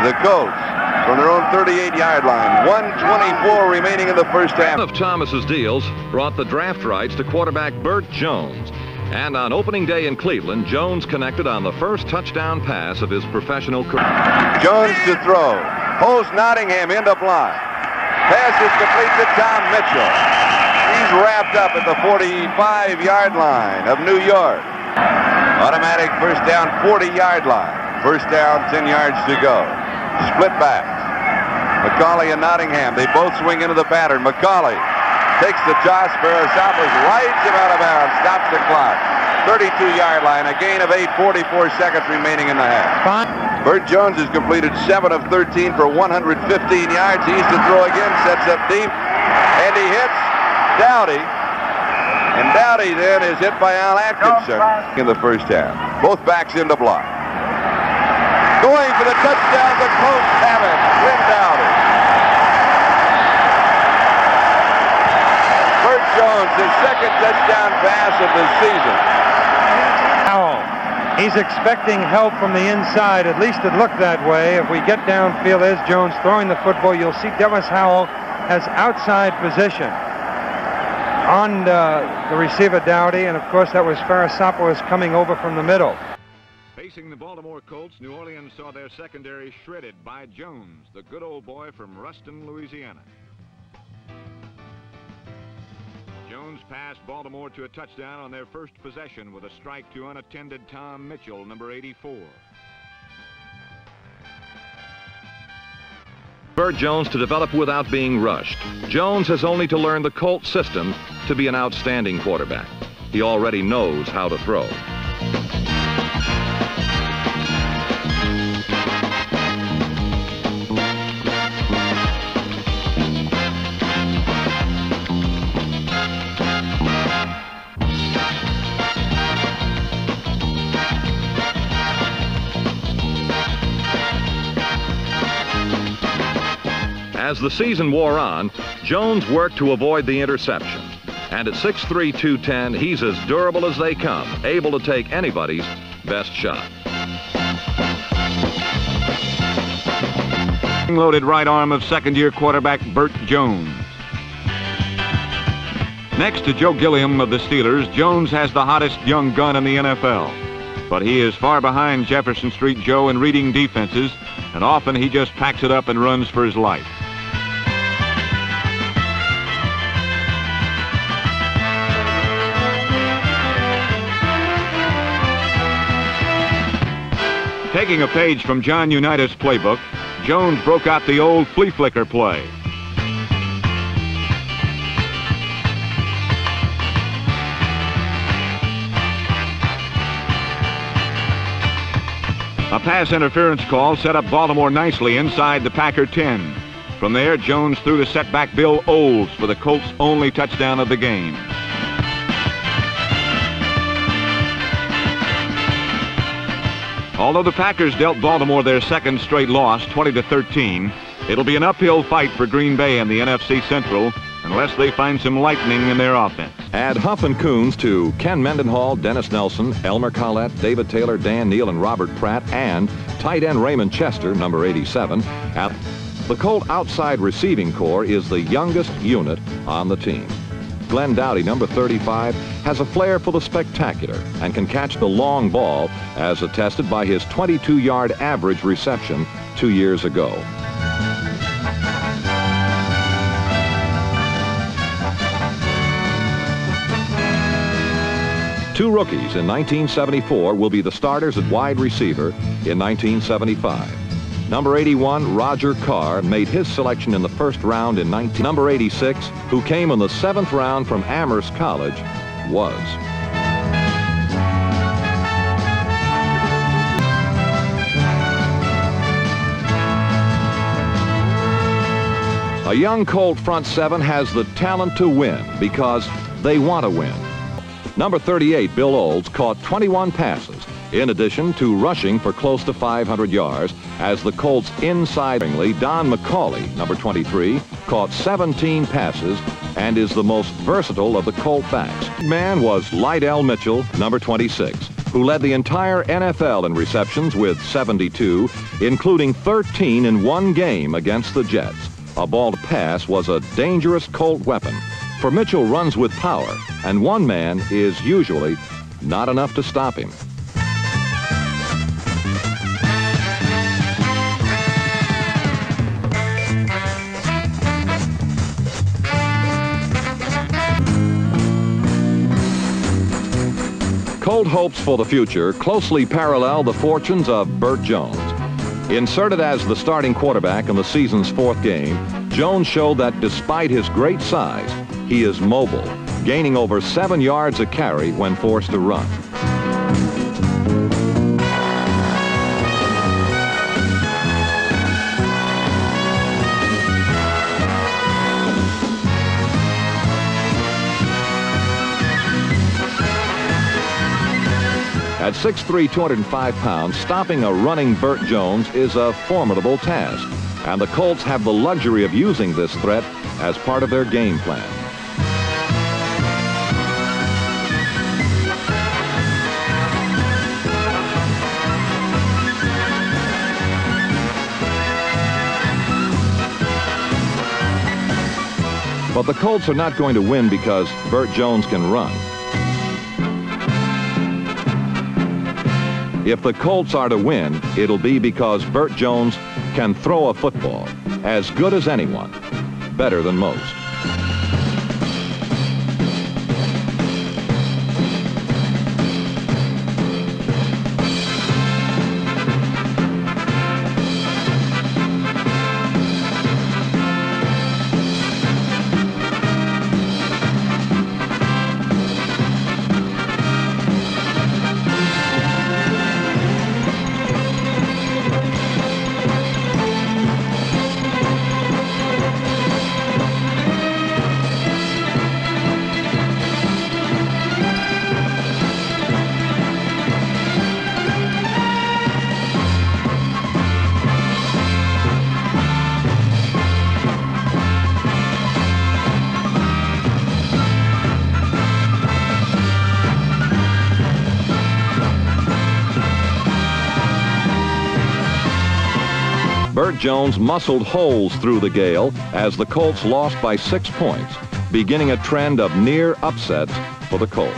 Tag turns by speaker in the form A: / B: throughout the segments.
A: The Colts from their own 38-yard line. 1:24 remaining in the first half.
B: One of Thomas's deals brought the draft rights to quarterback Bert Jones. And on opening day in Cleveland, Jones connected on the first touchdown pass of his professional career.
A: Jones to throw. Holds Nottingham into block. Pass is complete to Tom Mitchell. He's wrapped up at the 45-yard line of New York. Automatic first down, 40-yard line. First down, 10 yards to go. Split backs. McCauley and Nottingham, they both swing into the pattern. McCauley takes the toss. Barasopoulos rides him out of bounds, stops the clock. 32-yard line, a gain of 8, 44 seconds remaining in the half. Bert Jones has completed 7 of 13 for 115 yards. He's to throw again, sets up deep, and he hits Dowdy. And Dowdy then is hit by Al Atkinson in the first half. Both backs into block. Going for the touchdown, the Colts have it. Glenn Dowdy. Bert Jones, his second touchdown pass of the season.
C: He's expecting help from the inside. At least it looked that way. If we get downfield, there's Jones throwing the football. You'll see Dennis Howell has outside position on the receiver Dowdy, and of course that was Farasopoulos coming over from the middle.
B: Facing the Baltimore Colts, New Orleans saw their secondary shredded by Jones, the good old boy from Ruston, Louisiana. Jones passed Baltimore to a touchdown on their first possession with a strike to unattended Tom Mitchell, number 84. Bert Jones to develop without being rushed. Jones has only to learn the Colt system to be an outstanding quarterback. He already knows how to throw. As the season wore on, Jones worked to avoid the interception. And at 6'3", 210, he's as durable as they come, able to take anybody's best shot.
D: Loaded right arm of second-year quarterback Bert Jones. Next to Joe Gilliam of the Steelers, Jones has the hottest young gun in the NFL. But he is far behind Jefferson Street Joe in reading defenses, and often he just packs it up and runs for his life. Taking a page from Johnny Unitas' playbook, Jones broke out the old flea flicker play. A pass interference call set up Baltimore nicely inside the Packer 10. From there, Jones threw to setback Bill Olds for the Colts' only touchdown of the game. Although the Packers dealt Baltimore their second straight loss, 20-13, it'll be an uphill fight for Green Bay in the NFC Central unless they find some lightning in their offense.
B: Add Huff and Coons to Ken Mendenhall, Dennis Nelson, Elmer Collette, David Taylor, Dan Neal, and Robert Pratt, and tight end Raymond Chester, number 87. The Colt outside receiving corps is the youngest unit on the team. Glenn Dowdy, number 35, has a flair for the spectacular and can catch the long ball, as attested by his 22-yard average reception 2 years ago. Two rookies in 1974 will be the starters at wide receiver in 1975. Number 81, Roger Carr, made his selection in the first round in Number 86, who came in the 7th round from Amherst College, was. A young Colt front seven has the talent to win because they want to win. Number 38, Bill Olds, caught 21 passes, in addition to rushing for close to 500 yards, as the Colts inside. Don McCauley, number 23, caught 17 passes and is the most versatile of the Colt backs. Man was Lydell Mitchell, number 26. who led the entire NFL in receptions with 72, including 13 in one game against the Jets. A ball to pass was a dangerous Colt weapon, for Mitchell runs with power, and one man is usually not enough to stop him. Colt hopes for the future closely parallel the fortunes of Bert Jones. Inserted as the starting quarterback in the season's fourth game, Jones showed that despite his great size, he is mobile, gaining over 7 yards a carry when forced to run. At 6'3", 205 pounds, stopping a running Bert Jones is a formidable task, and the Colts have the luxury of using this threat as part of their game plan. But the Colts are not going to win because Bert Jones can run. If the Colts are to win, it'll be because Bert Jones can throw a football as good as anyone, better than most. Bert Jones muscled holes through the gale as the Colts lost by 6 points, beginning a trend of near upsets for the Colts.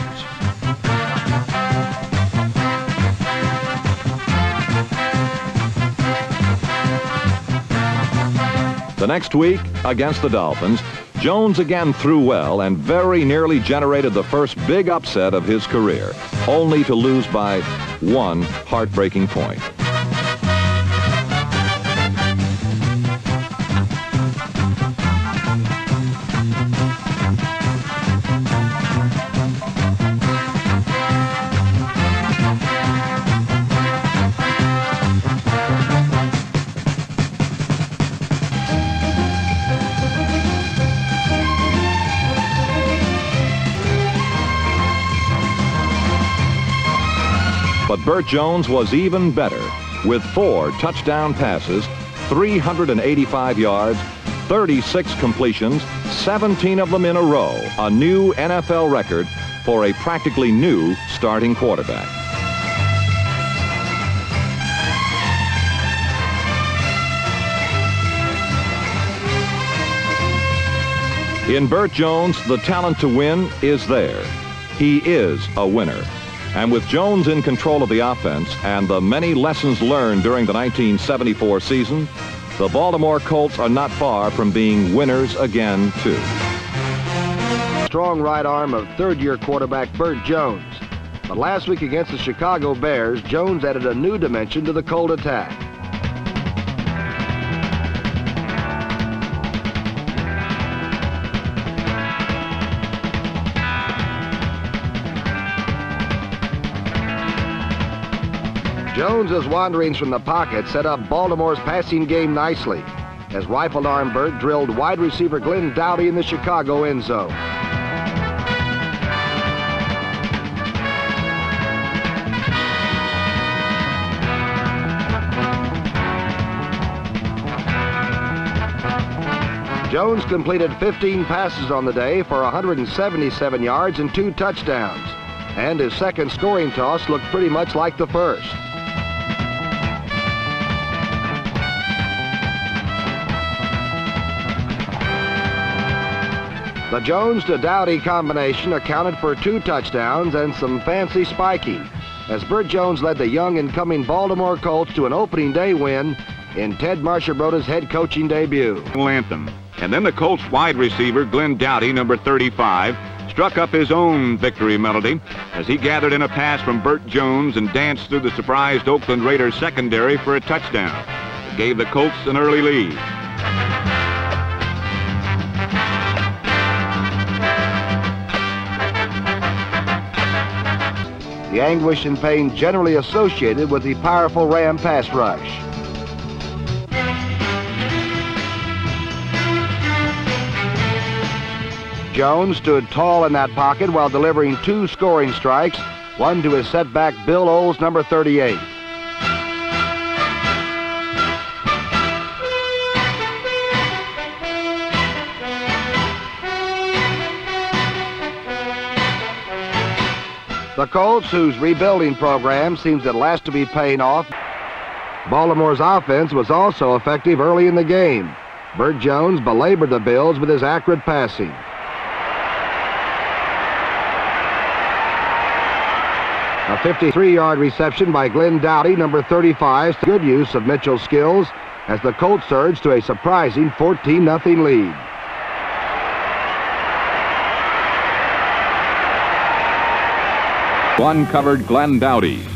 B: The next week, against the Dolphins, Jones again threw well and very nearly generated the first big upset of his career, only to lose by 1 heartbreaking point. But Bert Jones was even better, with 4 touchdown passes, 385 yards, 36 completions, 17 of them in a row, a new NFL record for a practically new starting quarterback. In Bert Jones, the talent to win is there. He is a winner. And with Jones in control of the offense and the many lessons learned during the 1974 season, the Baltimore Colts are not far from being winners again, too.
E: Strong right arm of third-year quarterback Bert Jones. But last week against the Chicago Bears, Jones added a new dimension to the Colt attack. Jones's wanderings from the pocket set up Baltimore's passing game nicely, as rifle arm Bert drilled wide receiver Glenn Dowdy in the Chicago end zone. Jones completed 15 passes on the day for 177 yards and 2 touchdowns. and his second scoring toss looked pretty much like the first. The Jones to Dowdy combination accounted for 2 touchdowns and some fancy spiking, as Bert Jones led the young incoming Baltimore Colts to an opening day win in Ted Marchibroda's head coaching debut.
D: Anthem. And then the Colts wide receiver, Glenn Dowdy, number 35, struck up his own victory melody as he gathered in a pass from Bert Jones and danced through the surprised Oakland Raiders secondary for a touchdown. It gave the Colts an early lead.
E: The anguish and pain generally associated with the powerful Ram pass rush. Jones stood tall in that pocket while delivering 2 scoring strikes, one to his setback Bill Oles, number 38. The Colts, whose rebuilding program seems at last to be paying off. Baltimore's offense was also effective early in the game. Bert Jones belabored the Bills with his accurate passing. A 53-yard reception by Glenn Dowdy, number 35, good use of Mitchell's skills as the Colts surged to a surprising 14-0 lead.
B: One covered Glenn Dowdy.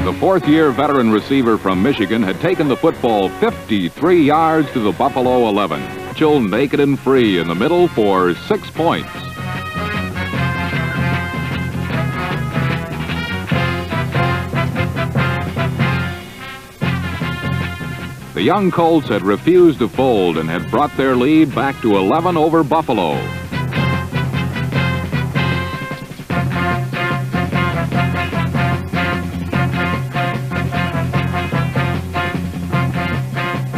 B: The fourth-year veteran receiver from Michigan had taken the football 53 yards to the Buffalo 11. Mitchell naked and free in the middle for 6 points. The young Colts had refused to fold and had brought their lead back to 11 over Buffalo.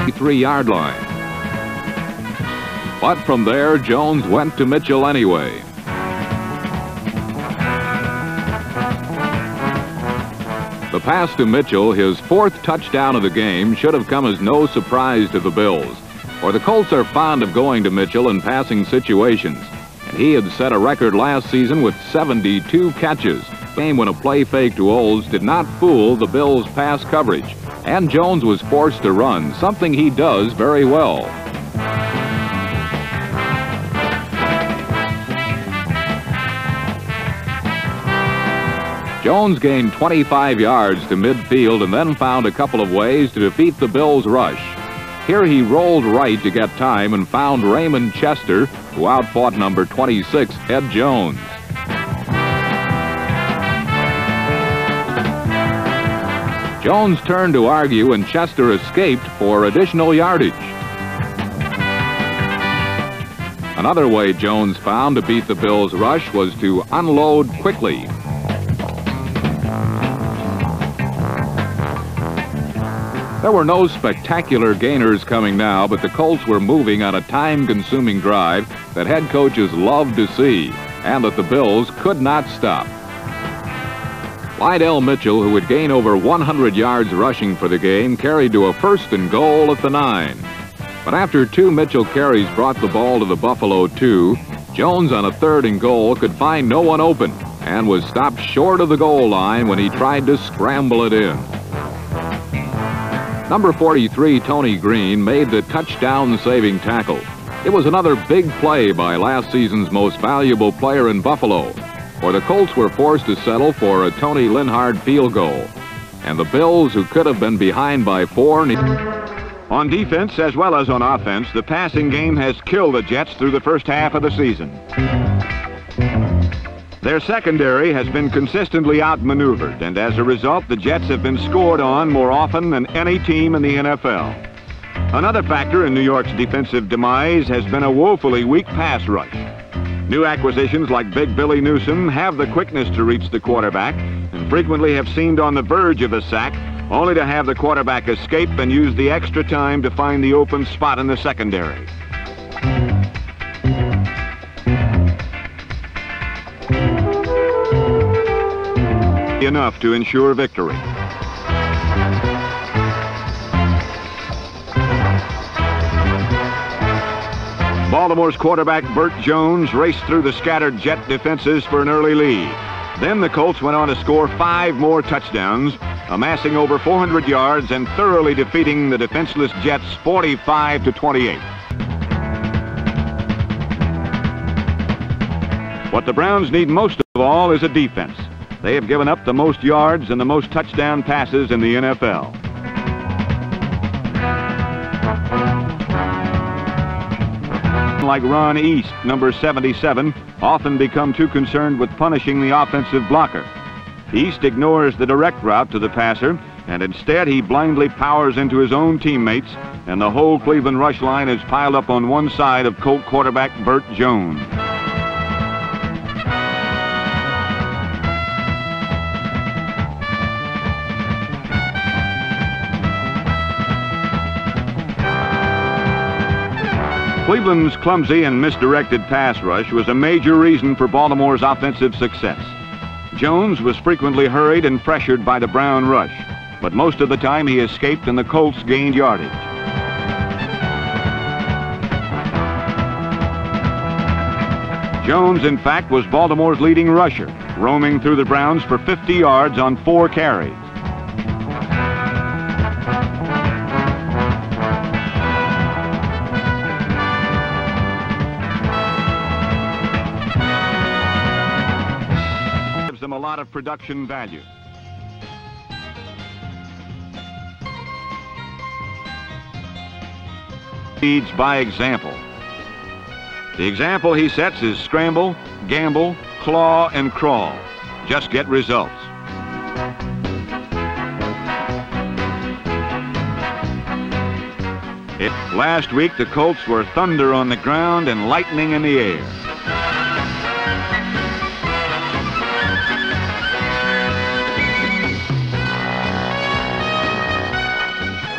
B: The 3-yard line. But from there, Jones went to Mitchell anyway. The pass to Mitchell, his 4th touchdown of the game, should have come as no surprise to the Bills. For the Colts are fond of going to Mitchell in passing situations, and he had set a record last season with 72 catches. Game when a play fake to Oles did not fool the Bills' pass coverage, and Jones was forced to run, something he does very well. Jones gained 25 yards to midfield and then found a couple of ways to defeat the Bills' rush. Here he rolled right to get time and found Raymond Chester, who outfought number 26, Ed Jones. Jones turned to argue and Chester escaped for additional yardage. Another way Jones found to beat the Bills' rush was to unload quickly. There were no spectacular gainers coming now, but the Colts were moving on a time-consuming drive that head coaches loved to see, and that the Bills could not stop. Lydell Mitchell, who would gain over 100 yards rushing for the game, carried to a 1st and goal at the 9. But after 2 Mitchell carries brought the ball to the Buffalo 2, Jones on a 3rd and goal could find no one open and was stopped short of the goal line when he tried to scramble it in. Number 43, Tony Green, made the touchdown-saving tackle. It was another big play by last season's most valuable player in Buffalo, for the Colts were forced to settle for a Tony Linhard field goal. And the Bills, who could have been behind by 4...
D: On defense as well as on offense, the passing game has killed the Jets through the first half of the season. Their secondary has been consistently outmaneuvered, and as a result, the Jets have been scored on more often than any team in the NFL. Another factor in New York's defensive demise has been a woefully weak pass rush. New acquisitions like Big Billy Newsome have the quickness to reach the quarterback and frequently have seemed on the verge of a sack, only to have the quarterback escape and use the extra time to find the open spot in the secondary. Enough to ensure victory. Baltimore's quarterback Bert Jones raced through the scattered Jet defenses for an early lead. Then the Colts went on to score 5 more touchdowns, amassing over 400 yards and thoroughly defeating the defenseless Jets 45-28. What the Browns need most of all is a defense. They have given up the most yards and the most touchdown passes in the NFL. Like Ron East, number 77, often become too concerned with punishing the offensive blocker. East ignores the direct route to the passer, and instead he blindly powers into his own teammates, and the whole Cleveland rush line is piled up on one side of Colt quarterback Bert Jones. Cleveland's clumsy and misdirected pass rush was a major reason for Baltimore's offensive success. Jones was frequently hurried and pressured by the Brown rush, but most of the time he escaped and the Colts gained yardage. Jones, in fact, was Baltimore's leading rusher, roaming through the Browns for 50 yards on 4 carries. Them a lot of production value. Leads by example. The example he sets is scramble, gamble, claw, and crawl. Just get results. Last week the Colts were thunder on the ground and lightning in the air.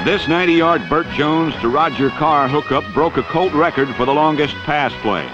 D: This 90-yard Bert Jones to Roger Carr hookup broke a Colt record for the longest pass play.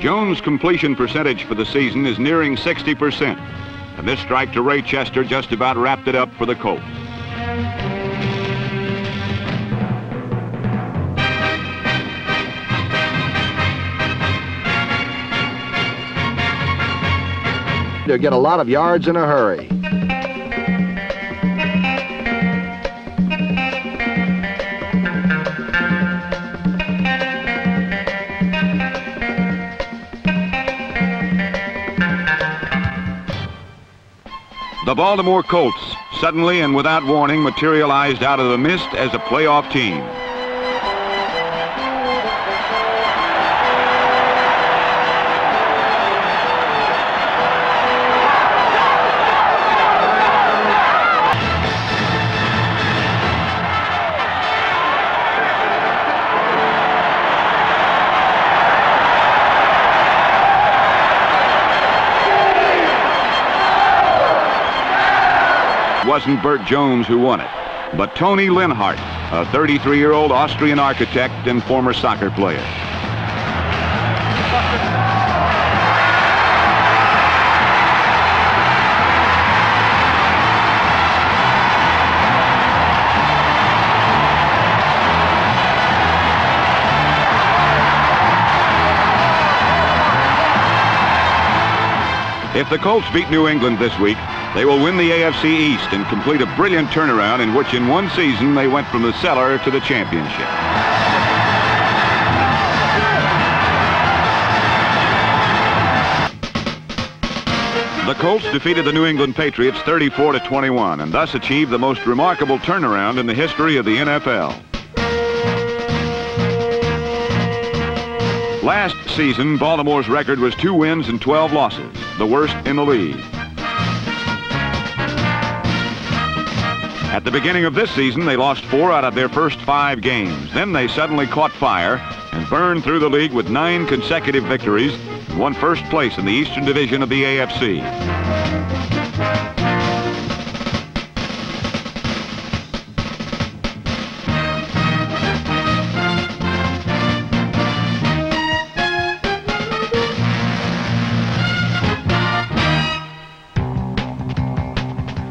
D: Jones' completion percentage for the season is nearing 60%. And this strike to Ray Chester just about wrapped it up for the Colts.
E: To get a lot of yards in a hurry.
D: The Baltimore Colts, suddenly and without warning, materialized out of the mist as a playoff team. It wasn't Bert Jones who won it, but Tony Linhart, a 33-year-old Austrian architect and former soccer player. If the Colts beat New England this week, they will win the AFC East and complete a brilliant turnaround in which in one season they went from the cellar to the championship. The Colts defeated the New England Patriots 34-21 and thus achieved the most remarkable turnaround in the history of the NFL. Last season, Baltimore's record was 2 wins and 12 losses, the worst in the league. At the beginning of this season, they lost 4 out of their first 5 games. Then they suddenly caught fire and burned through the league with 9 consecutive victories and won first place in the Eastern Division of the AFC.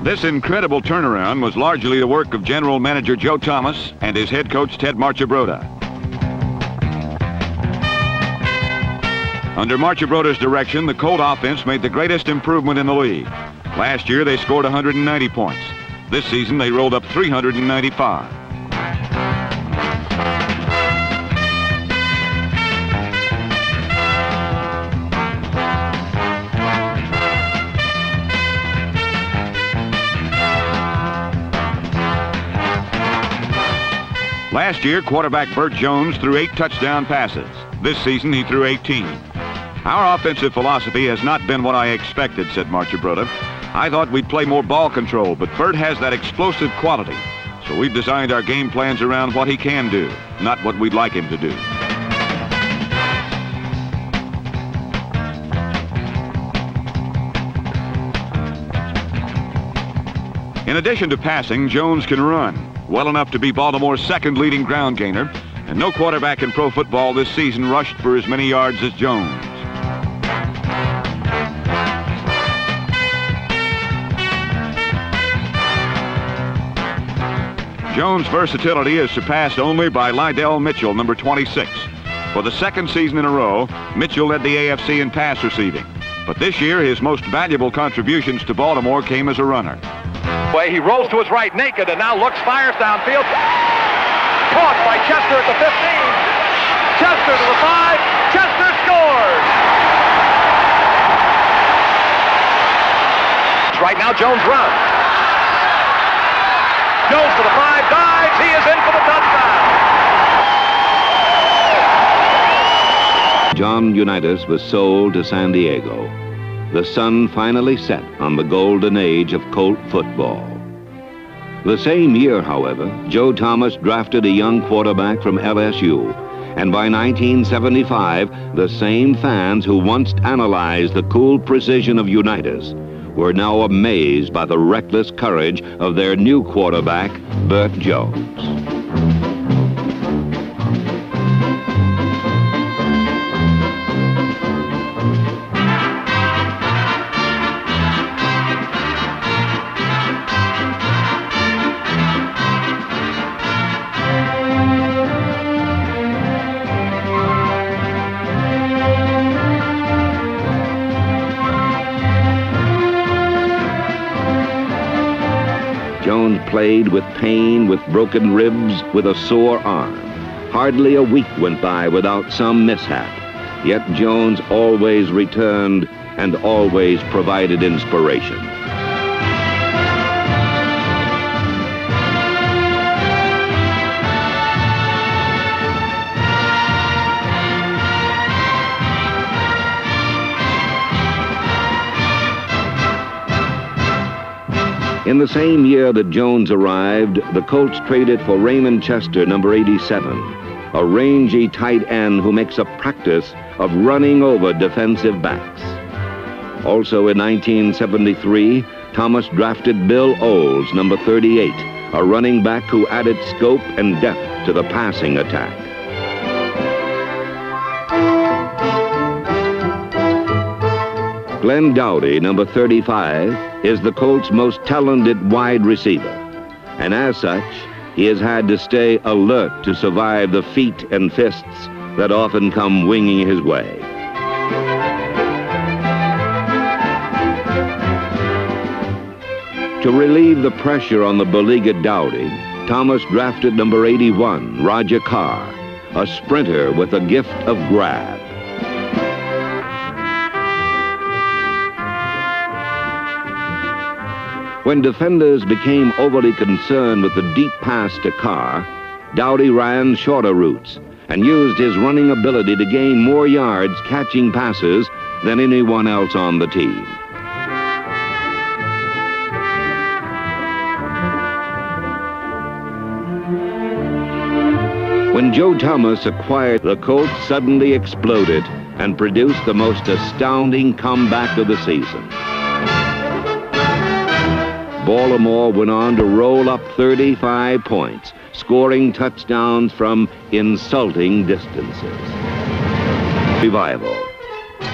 D: This incredible turnaround was largely the work of General Manager Joe Thomas and his head coach Ted Marchibroda. Under Marchibroda's direction, the Colt offense made the greatest improvement in the league. Last year, they scored 190 points. This season, they rolled up 395. Last year, quarterback Bert Jones threw 8 touchdown passes. This season, he threw 18. Our offensive philosophy has not been what I expected, said Marchibroda. I thought we'd play more ball control, but Bert has that explosive quality. So we've designed our game plans around what he can do, not what we'd like him to do. In addition to passing, Jones can run well enough to be Baltimore's second leading ground gainer, and no quarterback in pro football this season rushed for as many yards as Jones. Jones' versatility is surpassed only by Lydell Mitchell, number 26. For the second season in a row, Mitchell led the AFC in pass receiving. But this year, his most valuable contributions to Baltimore came as a runner.
F: He rolls to his right naked and now looks, fires downfield. Caught by Chester at the 15. Chester to the 5. Chester scores. Right now, Jones runs. Jones to the 5, dives. He is in for the touchdown.
G: Johnny Unitas was sold to San Diego. The sun finally set on the golden age of Colt football. The same year, however, Joe Thomas drafted a young quarterback from LSU, and by 1975, the same fans who once analyzed the cool precision of Unitas were now amazed by the reckless courage of their new quarterback, Bert Jones. Jones played with pain, with broken ribs, with a sore arm. Hardly a week went by without some mishap. Yet Jones always returned and always provided inspiration. In the same year that Jones arrived, the Colts traded for Raymond Chester, number 87, a rangy tight end who makes a practice of running over defensive backs. Also in 1973, Thomas drafted Bill Olds, number 38, a running back who added scope and depth to the passing attack. Glenn Dowdy, number 35, is the Colts' most talented wide receiver, and as such, he has had to stay alert to survive the feet and fists that often come winging his way. To relieve the pressure on the beleaguered Dowdy, Thomas drafted number 81, Roger Carr, a sprinter with a gift of grab. When defenders became overly concerned with the deep pass to Carr, Dowdy ran shorter routes, and used his running ability to gain more yards catching passes than anyone else on the team. When Joe Thomas acquired, the Colts suddenly exploded and produced the most astounding comeback of the season. Baltimore went on to roll up 35 points, scoring touchdowns from insulting distances. Revival.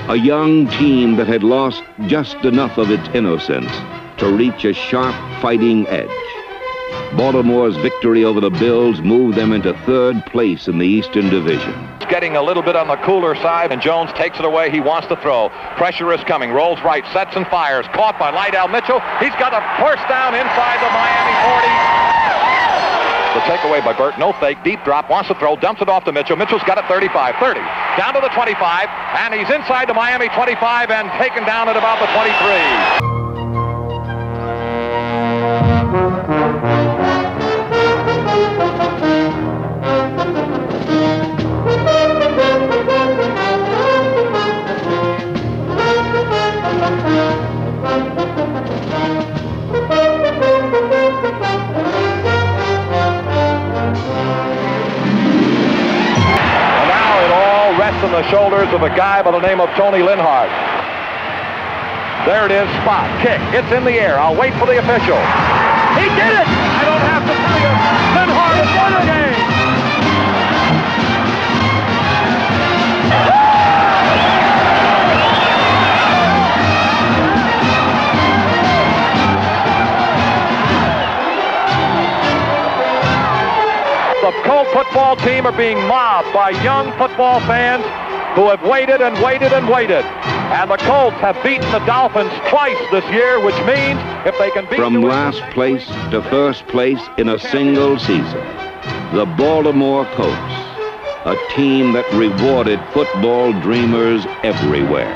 G: A young team that had lost just enough of its innocence to reach a sharp fighting edge. Baltimore's victory over the Bills moved them into third place in the Eastern Division.
F: Getting a little bit on the cooler side, and Jones takes it away. He wants to throw. Pressure is coming. Rolls right, sets and fires. Caught by Lydell Mitchell. He's got a first down inside the Miami 40. The takeaway by Bert. No fake. Deep drop. Wants to throw. Dumps it off to Mitchell. Mitchell's got it 35, 30. Down to the 25. And he's inside the Miami 25 and taken down at about the 23. On the shoulders of a guy by the name of Tony Linhart. There it is, spot, kick, it's in the air. I'll wait for the official. He did it! I don't have to tell you, Linhart has won the game! The Colt football team are being mobbed by young football fans who have waited and waited and waited. And the Colts have beaten the Dolphins twice this year, which means if they can beat...
G: From last place to first place in a single season, the Baltimore Colts, a team that rewarded football dreamers everywhere.